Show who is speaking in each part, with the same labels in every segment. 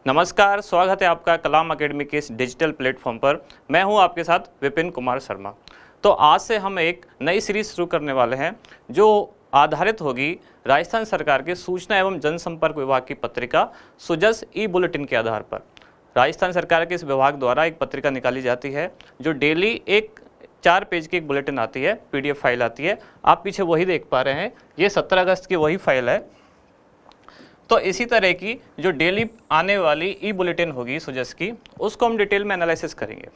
Speaker 1: नमस्कार, स्वागत है आपका कलाम अकेडमी के इस डिजिटल प्लेटफॉर्म पर। मैं हूं आपके साथ विपिन कुमार शर्मा। तो आज से हम एक नई सीरीज शुरू करने वाले हैं जो आधारित होगी राजस्थान सरकार के सूचना एवं जनसंपर्क विभाग की पत्रिका सुजस ई बुलेटिन के आधार पर। राजस्थान सरकार के इस विभाग द्वारा एक पत्रिका निकाली जाती है जो डेली एक 4 पेज की एक बुलेटिन आती है, PDF फाइल आती है। आप पीछे वही देख पा रहे हैं, ये 17 अगस्त की वही फाइल है। तो इसी तरह की जो डेली आने वाली ई बुलेटिन होगी सुजस की, उसको हम डिटेल में एनालिसिस करेंगे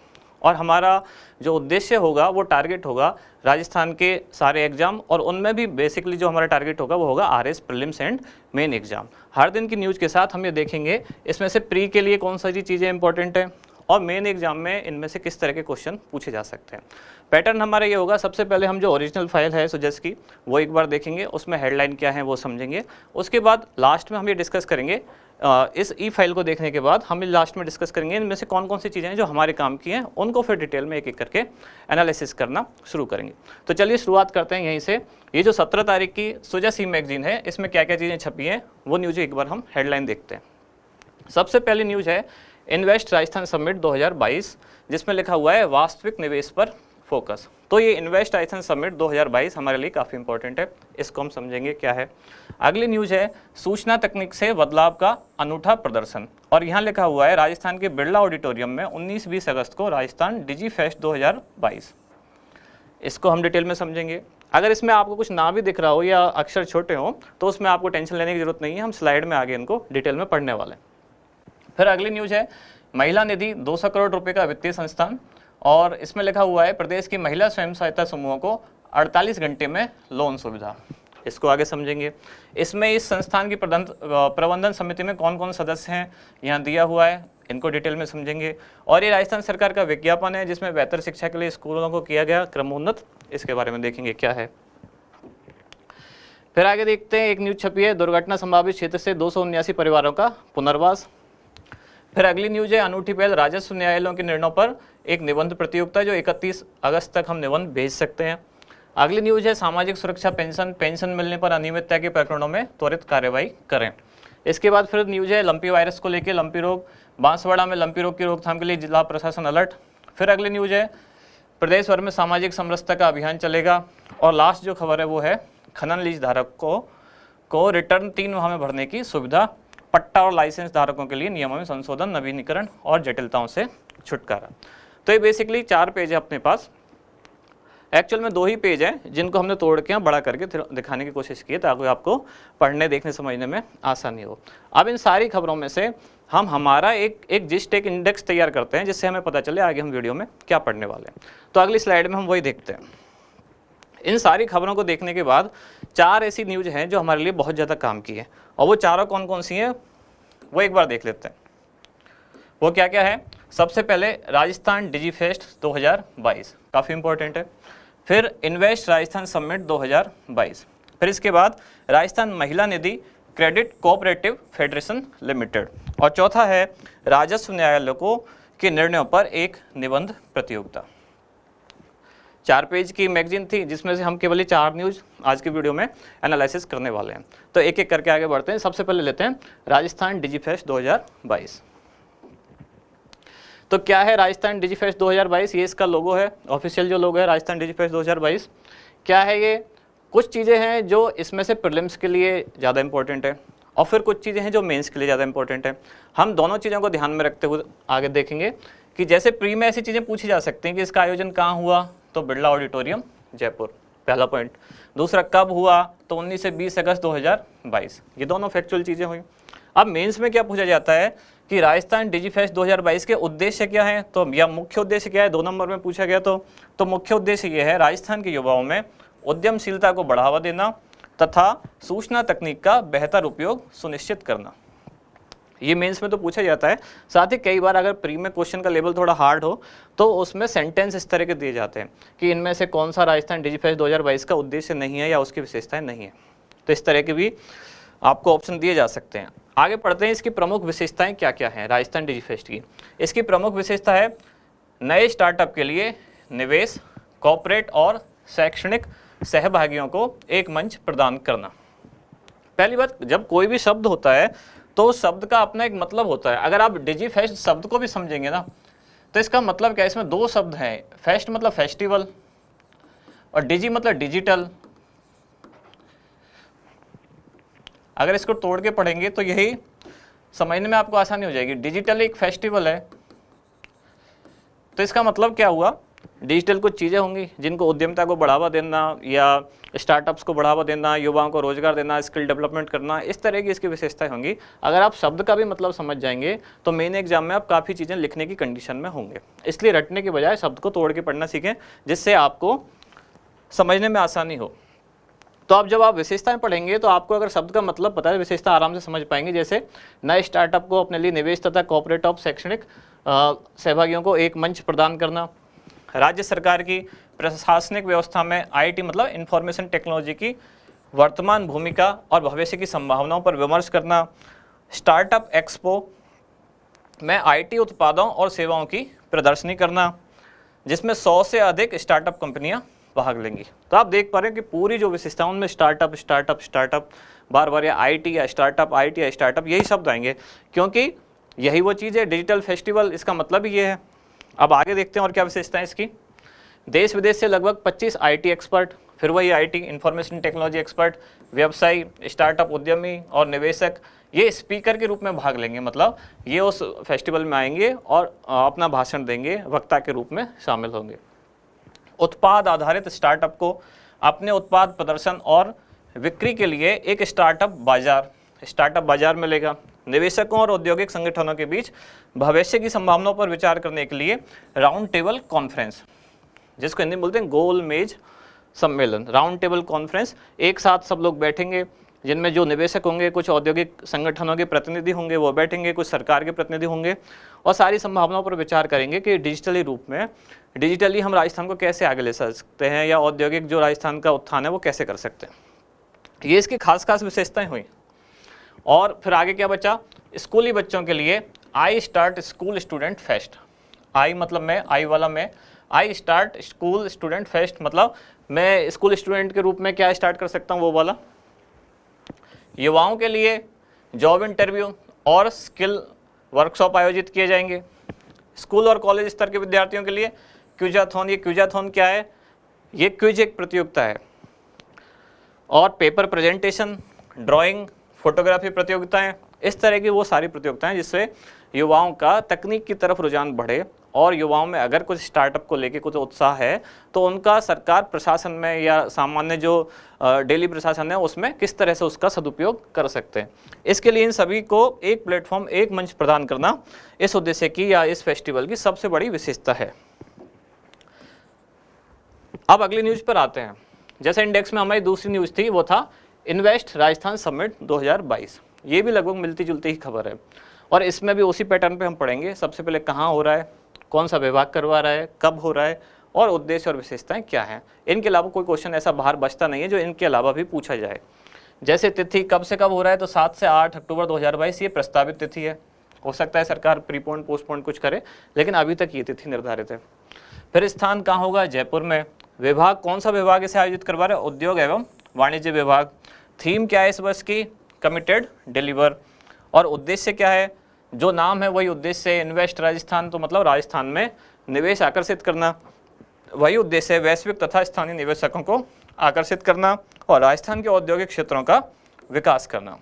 Speaker 1: और हमारा जो उद्देश्य होगा वो टारगेट होगा राजस्थान के सारे एग्जाम, और उनमें भी बेसिकली जो हमारा टारगेट होगा वो होगा RS prelims and main exam. हर दिन की न्यूज़ के साथ हम ये देखेंगे इसमें से प्री के लिए कौन सी चीज़ें इंपॉर्टेंट है और मेन एग्जाम में इनमें से किस तरह के क्वेश्चन पूछे जा सकते हैं। पैटर्न हमारा ये होगा, सबसे पहले हम जो ओरिजिनल फाइल है सुजस की वो एक बार देखेंगे, उसमें हेडलाइन क्या है वो समझेंगे। उसके बाद लास्ट में हम ये डिस्कस करेंगे, इस ई फाइल को देखने के बाद हम लास्ट में डिस्कस करेंगे इनमें से कौन कौन सी चीज़ें हैं जो हमारे काम की हैं, उनको फिर डिटेल में एक एक करके एनालिसिस करना शुरू करेंगे। तो चलिए शुरुआत करते हैं यहीं से। ये जो 17 तारीख की सुजस ई मैगजीन है, इसमें क्या क्या चीज़ें छपी हैं वो न्यूज़ एक बार हम हेडलाइन देखते हैं। सबसे पहली न्यूज़ है इन्वेस्ट राजस्थान समिट 2022, जिसमें लिखा हुआ है वास्तविक निवेश पर फोकस। तो ये इन्वेस्ट राजस्थान समिट 2022 हमारे लिए काफ़ी इंपॉर्टेंट है, इसको हम समझेंगे क्या है। अगली न्यूज़ है सूचना तकनीक से बदलाव का अनूठा प्रदर्शन, और यहाँ लिखा हुआ है राजस्थान के बिरला ऑडिटोरियम में 19-20 अगस्त को राजस्थान डिजी फेस्ट 2022। इसको हम डिटेल में समझेंगे। अगर इसमें आपको कुछ ना भी दिख रहा हो या अक्षर छोटे हों तो उसमें आपको टेंशन लेने की जरूरत नहीं है, हम स्लाइड में आगे इनको डिटेल में पढ़ने वाले हैं। फिर अगली न्यूज़ है महिला निधि 200 करोड़ रुपए का वित्तीय संस्थान, और इसमें लिखा हुआ है प्रदेश की महिला स्वयं सहायता समूहों को 48 घंटे में लोन सुविधा। इसको आगे समझेंगे। इसमें इस संस्थान की प्रबंधन समिति में कौन कौन सदस्य हैं यहाँ दिया हुआ है, इनको डिटेल में समझेंगे। और ये राजस्थान सरकार का विज्ञापन है जिसमें बेहतर शिक्षा के लिए स्कूलों को किया गया क्रमोन्नत, इसके बारे में देखेंगे क्या है। फिर आगे देखते हैं, एक न्यूज़ छपी है दुर्घटना संभावित क्षेत्र से 279 परिवारों का पुनर्वास। फिर अगली न्यूज़ है अनूठी पहल राजस्व न्यायालयों के निर्णयों पर एक निबंध प्रतियोगिता, जो 31 अगस्त तक हम निबंध भेज सकते हैं। अगली न्यूज़ है सामाजिक सुरक्षा पेंशन मिलने पर अनियमितता के प्रकरणों में त्वरित कार्रवाई करें। इसके बाद फिर न्यूज़ है लंपी वायरस को लेकर लंपी रोग, बांसवाड़ा में लंपी रोग की रोकथाम के लिए जिला प्रशासन अलर्ट। फिर अगली न्यूज़ है प्रदेश भर में सामाजिक समरसता का अभियान चलेगा। और लास्ट जो खबर है वो है खनन लीज धारक को रिटर्न 3 माह में भरने की सुविधा, पट्टा और लाइसेंस धारकों के लिए नियमों में संशोधन, नवीनीकरण और जटिलताओं से छुटकारा। तो ये बेसिकली 4 पेज है अपने पास। एक्चुअल में 2 ही पेज हैं जिनको हमने तोड़ के बड़ा करके दिखाने की कोशिश की है ताकि आपको पढ़ने, देखने, समझने में आसानी हो। अब इन सारी खबरों में से हम हमारा एक जिस्ट, एक इंडेक्स तैयार करते हैं जिससे हमें पता चले आगे हम वीडियो में क्या पढ़ने वाले हैं। तो अगली स्लाइड में हम वही देखते हैं। इन सारी खबरों को देखने के बाद 4 ऐसी न्यूज़ हैं जो हमारे लिए बहुत ज़्यादा काम की है, और वो चारों कौन कौन सी हैं वो एक बार देख लेते हैं। वो क्या क्या है। सबसे पहले राजस्थान डिजी फेस्ट 2022, काफ़ी इंपॉर्टेंट है। फिर इन्वेस्ट राजस्थान समिट 2022। फिर इसके बाद राजस्थान महिला निधि क्रेडिट कोऑपरेटिव फेडरेशन लिमिटेड। और चौथा है राजस्व न्यायालयों के निर्णयों पर एक निबंध प्रतियोगिता। 4 पेज की मैगजीन थी जिसमें से हम केवल 4 न्यूज़ आज की वीडियो में एनालिसिस करने वाले हैं। तो एक एक करके आगे बढ़ते हैं। सबसे पहले लेते हैं राजस्थान डिजी फेस्ट 2022। तो क्या है राजस्थान डिजी फेस्ट 2022? ये इसका लोगो है, ऑफिशियल जो लोगो है राजस्थान डिजी फेस्ट 2022। क्या है ये? कुछ चीज़ें हैं जो इसमें से प्रीलिम्स के लिए ज़्यादा इंपॉर्टेंट है और फिर कुछ चीज़ें हैं जो मेंस के लिए ज़्यादा इंपॉर्टेंट है। हम दोनों चीज़ों को ध्यान में रखते हुए आगे देखेंगे कि जैसे प्री में ऐसी चीज़ें पूछी जा सकती हैं कि इसका आयोजन कहाँ हुआ, तो बिरला ऑडिटोरियम जयपुर, पहला पॉइंट। दूसरा कब हुआ, तो 19 से 20 अगस्त 2022। ये दोनों फैक्चुअल चीज़ें हुई। अब मेंस में क्या पूछा जाता है कि राजस्थान डिजी फेस्ट 2022 के उद्देश्य क्या हैं, तो या मुख्य उद्देश्य क्या है, 2 नंबर में पूछा गया। तो मुख्य उद्देश्य ये है राजस्थान के युवाओं में उद्यमशीलता को बढ़ावा देना तथा सूचना तकनीक का बेहतर उपयोग सुनिश्चित करना। ये मेंस में तो पूछा जाता है। साथ ही कई बार अगर प्री में क्वेश्चन का लेवल थोड़ा हार्ड हो तो उसमें सेंटेंस इस तरह के दिए जाते हैं कि इनमें से कौन सा राजस्थान डिजी फेस्ट 2022 का उद्देश्य नहीं है या उसकी विशेषताएं नहीं है। तो इस तरह के भी आपको ऑप्शन दिए जा सकते हैं। आगे पढ़ते हैं इसकी प्रमुख विशेषताएं क्या क्या हैं राजस्थान डिजी फेस्ट की। इसकी प्रमुख विशेषता है नए स्टार्टअप के लिए निवेश, कॉर्पोरेट और शैक्षणिक सहभागियों को एक मंच प्रदान करना। पहली बात, जब कोई भी शब्द होता है तो शब्द का अपना एक मतलब होता है। अगर आप डिजी फेस्ट शब्द को भी समझेंगे ना, तो इसका मतलब क्या है, इसमें दो शब्द हैं, फेस्ट मतलब फेस्टिवल और डिजी मतलब डिजिटल। अगर इसको तोड़ के पढ़ेंगे तो यही समझने में आपको आसानी हो जाएगी। डिजिटल एक फेस्टिवल है, तो इसका मतलब क्या हुआ, डिजिटल कुछ चीज़ें होंगी जिनको उद्यमिता को बढ़ावा देना या स्टार्टअप्स को बढ़ावा देना, युवाओं को रोजगार देना, स्किल डेवलपमेंट करना, इस तरह की इसकी विशेषताएं होंगी। अगर आप शब्द का भी मतलब समझ जाएंगे तो मेन एग्जाम में आप काफ़ी चीज़ें लिखने की कंडीशन में होंगे। इसलिए रटने के बजाय शब्द को तोड़ के पढ़ना सीखें, जिससे आपको समझने में आसानी हो। तो अब जब आप विशेषताएं पढ़ेंगे तो आपको अगर शब्द का मतलब पता है, विशेषता आराम से समझ पाएंगे। जैसे नए स्टार्टअप को अपने लिए निवेश तथा कॉर्पोरेट ऑफ शैक्षणिक सहभागियों को एक मंच प्रदान करना, राज्य सरकार की प्रशासनिक व्यवस्था में आईटी मतलब इंफॉर्मेशन टेक्नोलॉजी की वर्तमान भूमिका और भविष्य की संभावनाओं पर विमर्श करना, स्टार्टअप एक्सपो में आईटी उत्पादों और सेवाओं की प्रदर्शनी करना, जिसमें 100 से अधिक स्टार्टअप कंपनियां भाग लेंगी। तो आप देख पा रहे हैं कि पूरी जो विशेषताओं में स्टार्टअप स्टार्टअप स्टार्टअप बार बार या आईटी या स्टार्टअप यही शब्द आएंगे, क्योंकि यही वो चीज़ है। डिजिटल फेस्टिवल इसका मतलब ही ये है। अब आगे देखते हैं और क्या विशेषता है इसकी। देश विदेश से लगभग 25 आईटी एक्सपर्ट, फिर वही आईटी इंफॉर्मेशन टेक्नोलॉजी एक्सपर्ट, व्यवसायी, स्टार्टअप उद्यमी और निवेशक ये स्पीकर के रूप में भाग लेंगे। मतलब ये उस फेस्टिवल में आएंगे और अपना भाषण देंगे, वक्ता के रूप में शामिल होंगे। उत्पाद आधारित स्टार्टअप को अपने उत्पाद प्रदर्शन और बिक्री के लिए एक स्टार्टअप बाजार मिलेगा। निवेशकों और औद्योगिक संगठनों के बीच भविष्य की संभावनाओं पर विचार करने के लिए राउंड टेबल कॉन्फ्रेंस, जिसको हिंदी में बोलते हैं गोल मेज सम्मेलन, राउंड टेबल कॉन्फ्रेंस, एक साथ सब लोग बैठेंगे, जिनमें जो निवेशक होंगे, कुछ औद्योगिक संगठनों के प्रतिनिधि होंगे वो बैठेंगे, कुछ सरकार के प्रतिनिधि होंगे और सारी संभावनाओं पर विचार करेंगे कि डिजिटली हम राजस्थान को कैसे आगे ले सकते हैं या औद्योगिक जो राजस्थान का उत्थान है वो कैसे कर सकते हैं। ये इसकी खास विशेषताएं हुई। और फिर आगे क्या बचा, स्कूली बच्चों के लिए I start school student fest. I मतलब मैं, आई वाला मैं, I start school student fest मतलब मैं स्कूल स्टूडेंट के रूप में क्या स्टार्ट कर सकता हूँ वो वाला। युवाओं के लिए जॉब इंटरव्यू और स्किल वर्कशॉप आयोजित किए जाएंगे। स्कूल और कॉलेज स्तर के विद्यार्थियों के लिए क्विजाथॉन। ये क्विजाथॉन क्या है, ये क्विज एक प्रतियोगिता है। और पेपर प्रेजेंटेशन, ड्राइंग, फोटोग्राफी प्रतियोगिताएं, इस तरह की वो सारी प्रतियोगिताएं जिससे युवाओं का तकनीक की तरफ रुझान बढ़े और युवाओं में अगर कुछ स्टार्टअप को लेके कुछ उत्साह है तो उनका सरकार प्रशासन में या सामान्य जो डेली प्रशासन है उसमें किस तरह से उसका सदुपयोग कर सकते हैं। इसके लिए इन सभी को एक प्लेटफॉर्म, एक मंच प्रदान करना इस उद्देश्य की या इस फेस्टिवल की सबसे बड़ी विशेषता है। अब अगली न्यूज पर आते हैं। जैसे इंडेक्स में हमारी दूसरी न्यूज थी वो था इन्वेस्ट राजस्थान समिट 2022। ये भी लगभग मिलती जुलती ही खबर है और इसमें भी उसी पैटर्न पे हम पढ़ेंगे। सबसे पहले कहाँ हो रहा है, कौन सा विभाग करवा रहा है, कब हो रहा है और उद्देश्य और विशेषताएं क्या हैं। इनके अलावा कोई क्वेश्चन ऐसा बाहर बचता नहीं है जो इनके अलावा भी पूछा जाए। जैसे तिथि कब से कब हो रहा है, तो 7 से 8 अक्टूबर 2022 ये प्रस्तावित तिथि है। हो सकता है सरकार प्रीपोन पोस्टपोन कुछ करे, लेकिन अभी तक ये तिथि निर्धारित है। फिर स्थान कहाँ होगा, जयपुर में। विभाग कौन सा विभाग इसे आयोजित करवा रहा है, उद्योग एवं वाणिज्य विभाग। थीम क्या है इस वर्ष की, कमिटेड डिलीवर। और उद्देश्य क्या है, जो नाम है वही उद्देश्य है। इन्वेस्ट राजस्थान तो मतलब राजस्थान में निवेश आकर्षित करना, वही उद्देश्य है। वैश्विक तथा स्थानीय निवेशकों को आकर्षित करना और राजस्थान के औद्योगिक क्षेत्रों का विकास करना।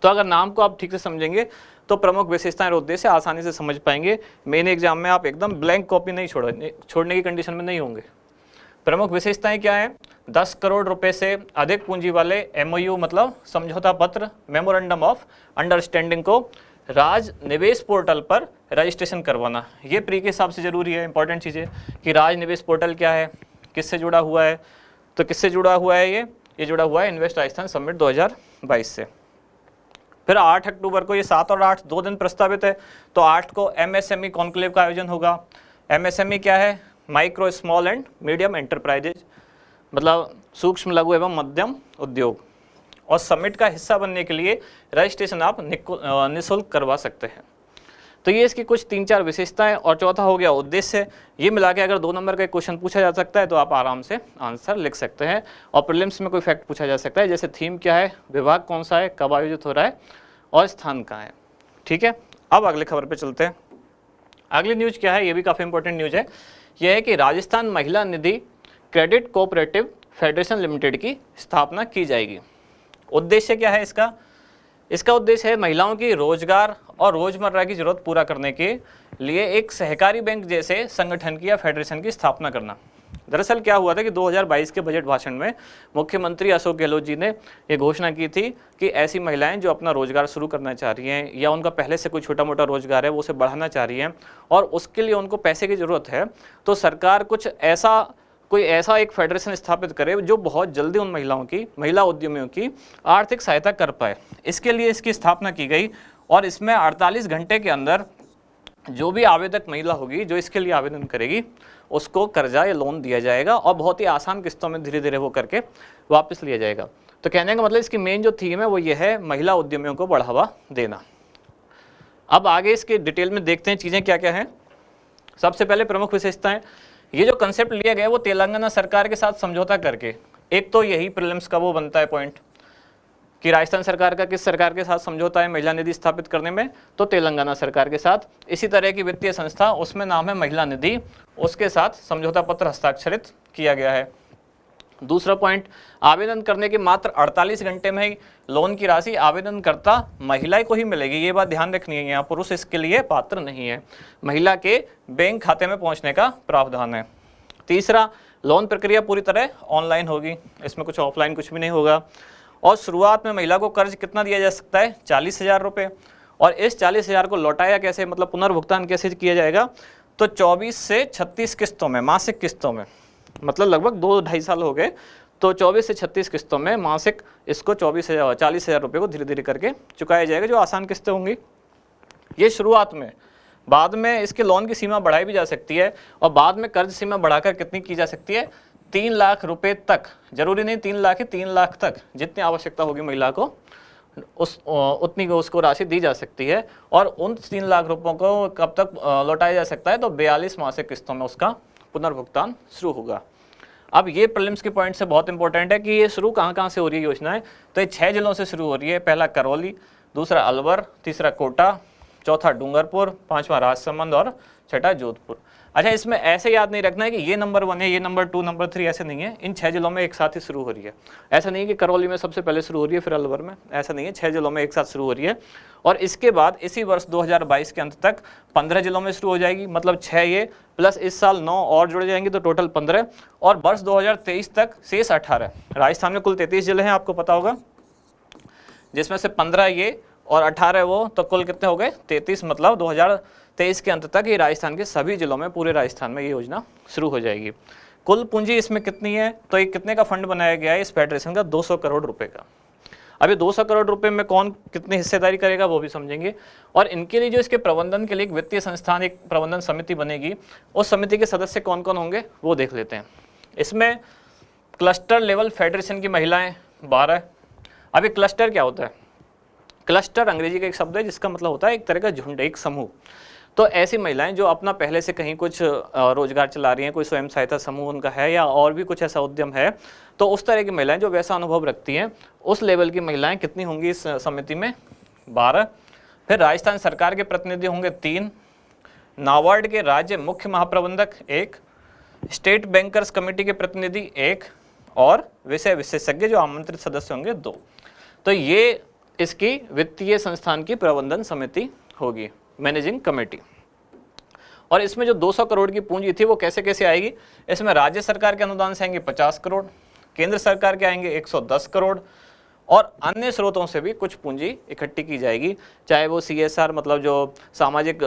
Speaker 1: तो अगर नाम को आप ठीक से समझेंगे तो प्रमुख विशेषताएं और उद्देश्य आसानी से समझ पाएंगे। मेन एग्जाम में आप एकदम ब्लैंक कॉपी नहीं छोड़ने की कंडीशन में नहीं होंगे। प्रमुख विशेषताएं क्या है, 10 करोड़ रुपए से अधिक पूंजी वाले MOU मतलब समझौता पत्र, मेमोरेंडम ऑफ अंडरस्टैंडिंग को राज निवेश पोर्टल पर रजिस्ट्रेशन करवाना। ये प्री के हिसाब से जरूरी है। इंपॉर्टेंट चीज़ है कि राज निवेश पोर्टल क्या है, किससे जुड़ा हुआ है, तो किससे जुड़ा हुआ है ये जुड़ा हुआ है इन्वेस्ट राजस्थान समिट 2022 से। फिर 8 अक्टूबर को, ये 7 और 8 2 दिन प्रस्तावित है, तो 8 को MSME कॉन्क्लेव का आयोजन होगा। MSME क्या है, micro small and medium enterprises मतलब सूक्ष्म लघु एवं मध्यम उद्योग। और समिट का हिस्सा बनने के लिए रजिस्ट्रेशन आप निःशुल्क करवा सकते हैं। तो ये इसकी कुछ 3-4 विशेषताएं। और चौथा हो गया उद्देश्य। ये मिला के अगर 2 नंबर का क्वेश्चन पूछा जा सकता है तो आप आराम से आंसर लिख सकते हैं। और प्रीलिम्स में कोई फैक्ट पूछा जा सकता है, जैसे थीम क्या है, विभाग कौन सा है, कब आयोजित हो रहा है और स्थान कहाँ है। ठीक है, अब अगले खबर पे चलते हैं। अगली न्यूज़ क्या है, ये भी काफ़ी इंपॉर्टेंट न्यूज़ है। यह है कि राजस्थान महिला निधि क्रेडिट कोऑपरेटिव फेडरेशन लिमिटेड की स्थापना की जाएगी। उद्देश्य क्या है इसका? इसका उद्देश्य है महिलाओं की रोजगार और रोजमर्रा की जरूरत पूरा करने के लिए एक सहकारी बैंक जैसे संगठन की या फेडरेशन की स्थापना करना। दरअसल क्या हुआ था कि 2022 के बजट भाषण में मुख्यमंत्री अशोक गहलोत जी ने ये घोषणा की थी कि ऐसी महिलाएं जो अपना रोजगार शुरू करना चाह रही हैं या उनका पहले से कोई छोटा मोटा रोजगार है वो उसे बढ़ाना चाह रही हैं और उसके लिए उनको पैसे की ज़रूरत है, तो सरकार कोई ऐसा एक फेडरेशन स्थापित करे जो बहुत जल्दी उन महिला उद्यमियों की आर्थिक सहायता कर पाए। इसके लिए इसकी स्थापना की गई और इसमें 48 घंटे के अंदर जो भी आवेदक महिला होगी जो इसके लिए आवेदन करेगी उसको कर्जा या लोन दिया जाएगा और बहुत ही आसान किस्तों में धीरे धीरे वो करके वापस लिया जाएगा। तो कहने का मतलब इसकी मेन जो थीम है वो ये है महिला उद्यमियों को बढ़ावा देना। अब आगे इसके डिटेल में देखते हैं चीज़ें क्या क्या हैं। सबसे पहले प्रमुख विशेषताएं, ये जो कंसेप्ट लिया गया है वो तेलंगाना सरकार के साथ समझौता करके, एक तो यही प्रीलिम्स का वो बनता है पॉइंट कि राजस्थान सरकार का किस सरकार के साथ समझौता है महिला निधि स्थापित करने में, तो तेलंगाना सरकार के साथ। इसी तरह की वित्तीय संस्था उसमें नाम है महिला निधि, उसके साथ समझौता पत्र हस्ताक्षरित किया गया है। दूसरा पॉइंट, आवेदन करने के मात्र 48 घंटे में ही लोन की राशि आवेदनकर्ता महिला को ही मिलेगी। ये बात ध्यान रखनी है, यहाँ पुरुष इसके लिए पात्र नहीं है, महिला के बैंक खाते में पहुँचने का प्रावधान है। तीसरा, लोन प्रक्रिया पूरी तरह ऑनलाइन होगी, इसमें कुछ ऑफलाइन कुछ भी नहीं होगा। और शुरुआत में महिला को कर्ज कितना दिया जा सकता है? 40,000 रुपये। और इस 40,000 को लौटाया कैसे, मतलब पुनर्भुगतान कैसे किया जाएगा? तो 24 से 36 किस्तों में, मासिक किस्तों में, मतलब लगभग 2-2.5 साल हो गए, तो 24 से 36 किस्तों में मासिक इसको 40,000 रुपये को धीरे धीरे करके चुकाया जाएगा, जो आसान किस्तें होंगी। ये शुरुआत में, बाद में इसके लोन की सीमा बढ़ाई भी जा सकती है और बाद में कर्ज सीमा बढ़ाकर कितनी की जा सकती है? 3 लाख रुपए तक, जरूरी नहीं 3 लाख ही, 3 लाख तक जितनी आवश्यकता होगी महिला को उतनी को उसको राशि दी जा सकती है। और उन 3 लाख रुपयों को कब तक लौटाया जा सकता है? तो 42 मासिक किस्तों में उसका पुनर्भुगतान शुरू होगा। अब ये प्रीलिम्स के पॉइंट से बहुत इंपॉर्टेंट है कि ये शुरू कहाँ से हो रही है योजनाएं, तो ये 6 जिलों से शुरू हो रही है। पहला करौली, दूसरा अलवर, तीसरा कोटा, चौथा डूंगरपुर, पांचवा राजसमंद और छठा जोधपुर। अच्छा, इसमें ऐसे याद नहीं रखना है कि ये नंबर 1 है, ये नंबर 2, नंबर 3, ऐसे नहीं है। इन 6 जिलों में एक साथ ही शुरू हो रही है। ऐसा नहीं है कि करौली में सबसे पहले शुरू हो रही है फिर अलवर में, ऐसा नहीं है। 6 जिलों में एक साथ शुरू हो रही है और इसके बाद इसी वर्ष 2022 के अंत तक 15 जिलों में शुरू हो जाएगी। मतलब 6 ये प्लस इस साल 9 और जुड़ जाएंगे तो टोटल 15, और वर्ष 2023 तक शेष 18। राजस्थान में कुल 33 जिले हैं, आपको पता होगा, जिसमें से 15 ये और 18 वो, तो कुल कितने हो गए? 33। मतलब 2023 के अंत तक ये राजस्थान के सभी जिलों में, पूरे राजस्थान में ये योजना शुरू हो जाएगी। कुल पूंजी इसमें कितनी है? तो ये कितने का फंड बनाया गया है इस फेडरेशन का? 200 करोड़ रुपए का। अभी 200 करोड़ रुपए में कौन कितनी हिस्सेदारी करेगा वो भी समझेंगे। और इनके लिए जो इसके प्रबंधन के लिए एक वित्तीय संस्थान, एक प्रबंधन समिति बनेगी, उस समिति के सदस्य कौन कौन होंगे वो देख लेते हैं। इसमें क्लस्टर लेवल फेडरेशन की महिलाएं 12। अभी क्लस्टर क्या होता है? क्लस्टर अंग्रेजी का एक शब्द है जिसका मतलब होता है एक तरह का झुंड, एक समूह। तो ऐसी महिलाएं जो अपना पहले से कहीं कुछ रोजगार चला रही हैं, कोई स्वयं सहायता समूह उनका है या और भी कुछ ऐसा उद्यम है, तो उस तरह की महिलाएं जो वैसा अनुभव रखती हैं, उस लेवल की महिलाएं कितनी होंगी इस समिति में? 12। फिर राजस्थान सरकार के प्रतिनिधि होंगे 3, नाबार्ड के राज्य मुख्य महाप्रबंधक 1, स्टेट बैंकर्स कमेटी के प्रतिनिधि 1 और विषय विशेषज्ञ जो आमंत्रित सदस्य होंगे 2। तो ये इसकी वित्तीय संस्थान की प्रबंधन समिति होगी, मैनेजिंग कमेटी। और इसमें जो 200 करोड़ की पूंजी थी वो कैसे कैसे आएगी? इसमें राज्य सरकार के अनुदान से आएंगे 50 करोड़, केंद्र सरकार के आएंगे 110 करोड़ और अन्य स्रोतों से भी कुछ पूंजी इकट्ठी की जाएगी, चाहे वो CSR मतलब जो सामाजिक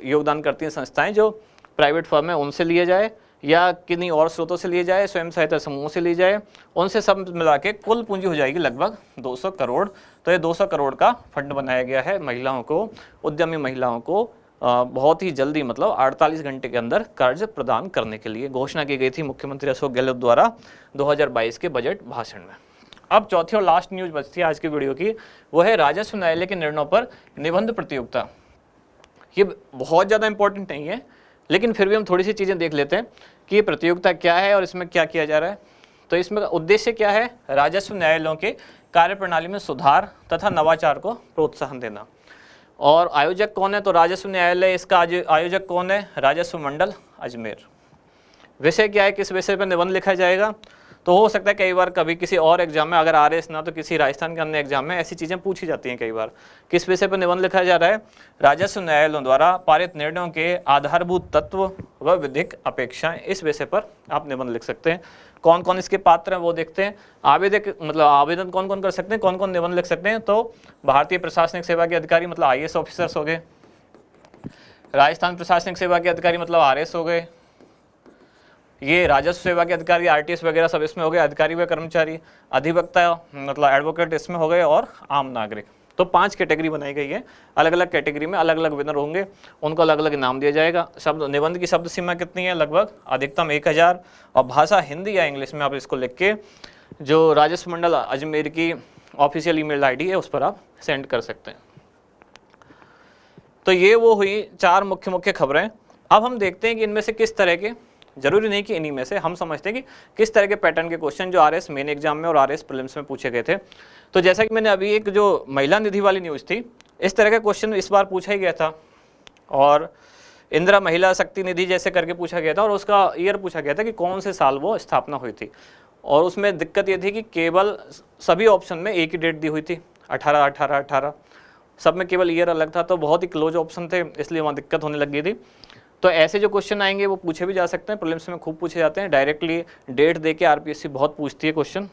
Speaker 1: योगदान करती हैं संस्थाएं जो प्राइवेट फर्म है उनसे लिए जाए या किन्हीं और स्रोतों से लिए जाए, स्वयं सहायता समूहों से लिए जाए, उनसे सब मिला के कुल पूंजी हो जाएगी लगभग 200 करोड़। तो ये 200 करोड़ का फंड बनाया गया है महिलाओं को, उद्यमी महिलाओं को बहुत ही जल्दी, मतलब 48 घंटे के अंदर कर्ज प्रदान करने के लिए घोषणा की गई थी मुख्यमंत्री अशोक गहलोत द्वारा 2022 के बजट भाषण में। अब चौथी और लास्ट न्यूज बचती है आज की वीडियो की, वो है राजस्व न्यायालय के निर्णयों पर निबंध प्रतियोगिता। ये बहुत ज़्यादा इंपॉर्टेंट नहीं है, लेकिन फिर भी हम थोड़ी सी चीज़ें देख लेते हैं कि ये प्रतियोगिता क्या है और इसमें क्या किया जा रहा है। तो इसमें उद्देश्य क्या है? राजस्व न्यायालयों के कार्यप्रणाली में सुधार तथा नवाचार को प्रोत्साहन देना। और आयोजक कौन है? तो राजस्व न्यायालय, इसका आयोजक कौन है? राजस्व मंडल अजमेर। विषय क्या है? किस विषय पर निबंध लिखा जाएगा? तो हो सकता है कई बार कभी किसी और एग्जाम में, अगर आरएस ना तो किसी राजस्थान के अन्य एग्जाम में ऐसी चीज़ें पूछी जाती हैं कई बार। किस विषय पर निबंध लिखा जा रहा है? राजस्व न्यायालयों द्वारा पारित निर्णयों के आधारभूत तत्व व विधिक अपेक्षाएं, इस विषय पर आप निबंध लिख सकते हैं। कौन कौन इसके पात्र हैं वो देखते हैं। आवेदन कौन कौन कर सकते हैं, कौन कौन निबंध लिख सकते हैं? तो भारतीय प्रशासनिक सेवा के अधिकारी मतलब आईएएस ऑफिसर्स हो गए, राजस्थान प्रशासनिक सेवा के अधिकारी मतलब आरएस हो गए, ये राजस्व सेवा के अधिकारी आरटीएस वगैरह सब इसमें हो गए, अधिकारी व कर्मचारी, अधिवक्ता मतलब एडवोकेट इसमें हो गए, और आम नागरिक। तो 5 कैटेगरी बनाई गई है। अलग अलग कैटेगरी में अलग अलग विनर होंगे, उनको अलग अलग इनाम दिया जाएगा। शब्द निबंध की शब्द सीमा कितनी है? लगभग अधिकतम 1000। और भाषा हिंदी या इंग्लिश में आप इसको लिख के जो राजस्व मंडल अजमेर की ऑफिशियल ईमेल आईडी है उस पर आप सेंड कर सकते हैं। तो ये वो हुई 4 मुख्य खबरें। अब हम देखते हैं कि इनमें से किस तरह के, जरूरी नहीं कि इन्हीं में से, हम समझते हैं कि किस तरह के पैटर्न के क्वेश्चन जो आरएस मेन एग्जाम में और आरएस प्रीलिम्स में पूछे गए थे। तो जैसा कि मैंने अभी एक जो महिला निधि वाली न्यूज़ थी, इस तरह का क्वेश्चन इस बार पूछा ही गया था, और इंदिरा महिला शक्ति निधि जैसे करके पूछा गया था, और उसका ईयर पूछा गया था कि कौन से साल वो स्थापना हुई थी। और उसमें दिक्कत ये थी कि केवल सभी ऑप्शन में एक ही डेट दी हुई थी, 18, सब में केवल ईयर अलग था। तो बहुत ही क्लोज ऑप्शन थे, इसलिए वहाँ दिक्कत होने लग गई थी। तो ऐसे जो क्वेश्चन आएंगे वो पूछे भी जा सकते हैं, प्रीलिम्स में खूब पूछे जाते हैं। डायरेक्टली डेट देके आरपीएससी बहुत पूछती है क्वेश्चन।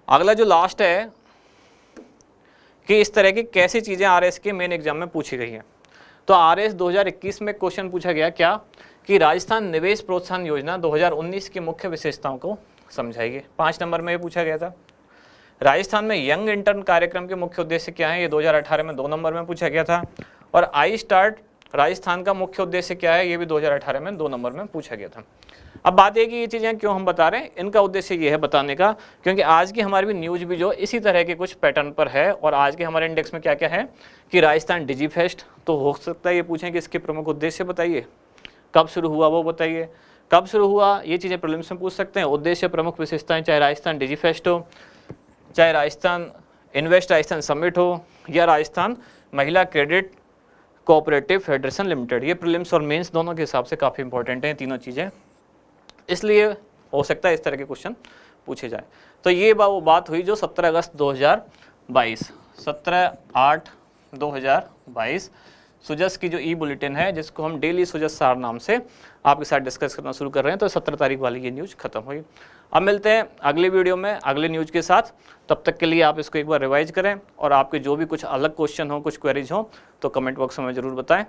Speaker 1: अगला जो लास्ट है कि इस तरह की कैसी चीज़ें आरएस के मेन एग्जाम में पूछी गई हैं। तो आरएस 2021 में क्वेश्चन पूछा गया क्या कि राजस्थान निवेश प्रोत्साहन योजना 2019 की मुख्य विशेषताओं को समझाइए। 5 नंबर में ये पूछा गया था। राजस्थान में यंग इंटर्न कार्यक्रम के मुख्य उद्देश्य क्या है? ये 2018 में 2 नंबर में पूछा गया था। और आई स्टार्ट राजस्थान का मुख्य उद्देश्य क्या है? ये भी 2018 में 2 नंबर में पूछा गया था। अब बात है कि ये चीज़ें क्यों हम बता रहे हैं, इनका उद्देश्य ये है बताने का, क्योंकि आज की हमारी भी न्यूज़ भी जो इसी तरह के कुछ पैटर्न पर है। और आज के हमारे इंडेक्स में क्या क्या है कि राजस्थान डिजी फेस्ट, तो हो सकता है ये पूछें कि इसके प्रमुख उद्देश्य बताइए, कब शुरू हुआ वो बताइए, कब शुरू हुआ, ये चीज़ें प्रीलिम्स में पूछ सकते हैं। उद्देश्य, प्रमुख विशेषताएं, चाहे राजस्थान डिजी फेस्ट हो, चाहे राजस्थान इन्वेस्ट राजस्थान समिट हो, या राजस्थान महिला क्रेडिट कोऑपरेटिव फेडरेशन लिमिटेड। ये प्रीलिम्स और मेंस दोनों के हिसाब से काफ़ी इंपॉर्टेंट हैं तीनों चीज़ें, इसलिए हो सकता है इस तरह के क्वेश्चन पूछे जाए। तो ये वो बात हुई जो 17 अगस्त 2022, 17/8/2022 सुजस की जो ई बुलेटिन है, जिसको हम डेली सुजस सार नाम से आपके साथ डिस्कस करना शुरू कर रहे हैं। तो 17 तारीख वाली ये न्यूज़ खत्म हुई। अब मिलते हैं अगली वीडियो में अगले न्यूज़ के साथ। तब तक के लिए आप इसको एक बार रिवाइज करें, और आपके जो भी कुछ अलग क्वेश्चन हो, कुछ क्वेरीज हो, तो कमेंट बॉक्स में ज़रूर बताएं।